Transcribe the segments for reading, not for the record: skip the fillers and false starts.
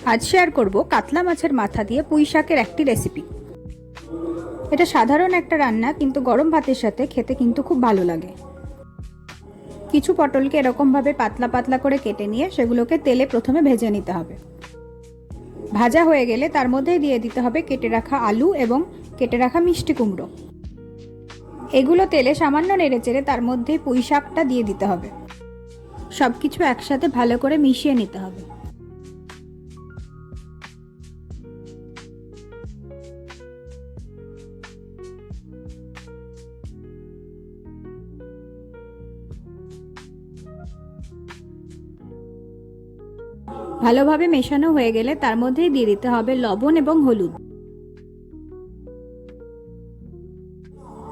আজ শেয়ার করব কাতলা মাছের মাথা দিয়ে পুঁই শাকের একটি রেসিপি। এটা সাধারণ একটা রান্না, কিন্তু গরম ভাতের সাথে খেতে কিন্তু খুব ভালো লাগে। কিছু পটলকে এরকমভাবে পাতলা পাতলা করে কেটে নিয়ে সেগুলোকে তেলে প্রথমে ভেজে নিতে হবে। ভাজা হয়ে গেলে তার মধ্যে দিয়ে দিতে হবে কেটে রাখা আলু এবং কেটে রাখা মিষ্টি কুমড়ো। এগুলো তেলে সামান্য নেড়েচেড়ে তার মধ্যে পুঁই শাকটা দিয়ে দিতে হবে। সব কিছু একসাথে ভালো করে মিশিয়ে নিতে হবে। ভালোভাবে মেশানো হয়ে গেলে তার মধ্যেই দিয়ে দিতে হবে লবণ এবং হলুদ।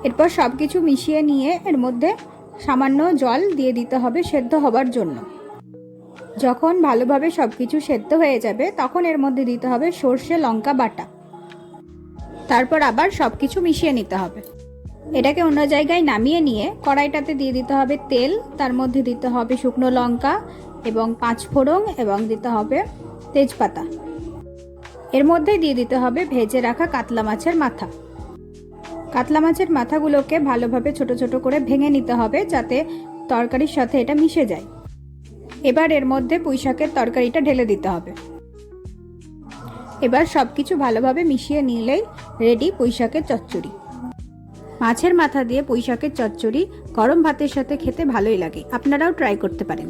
এরপর সবকিছু মিশিয়ে নিয়ে এর মধ্যে সামান্য জল দিয়ে দিতে হবে সেদ্ধ হবার জন্য। যখন ভালোভাবে সবকিছু সেদ্ধ হয়ে যাবে তখন এর মধ্যে দিতে হবে সর্ষে লঙ্কা বাটা। তারপর আবার সবকিছু মিশিয়ে নিতে হবে। এটাকে অন্য জায়গায় নামিয়ে নিয়ে কড়াইটাতে দিয়ে দিতে হবে তেল, তার মধ্যে দিতে হবে শুকনো লঙ্কা এবং 5 ফোড়ন এবং দিতে হবে তেজপাতা। এর মধ্যে দিয়ে দিতে হবে ভেজে রাখা কাতলা মাছের মাথা। কাতলা মাছের মাথাগুলোকে ভালোভাবে ছোট ছোট করে ভেঙে নিতে হবে যাতে তরকারির সাথে এটা মিশে যায়। এবার এর মধ্যে পুঁই শাকের তরকারিটা ঢেলে দিতে হবে। এবার সব কিছু ভালোভাবে মিশিয়ে নিলেই রেডি পুঁই শাকের চচ্চড়ি। মাছের মাথা দিয়ে পুঁই শাকের চচ্চড়ি গরম ভাতের সাথে খেতে ভালোই লাগে। আপনারাও ট্রাই করতে পারেন।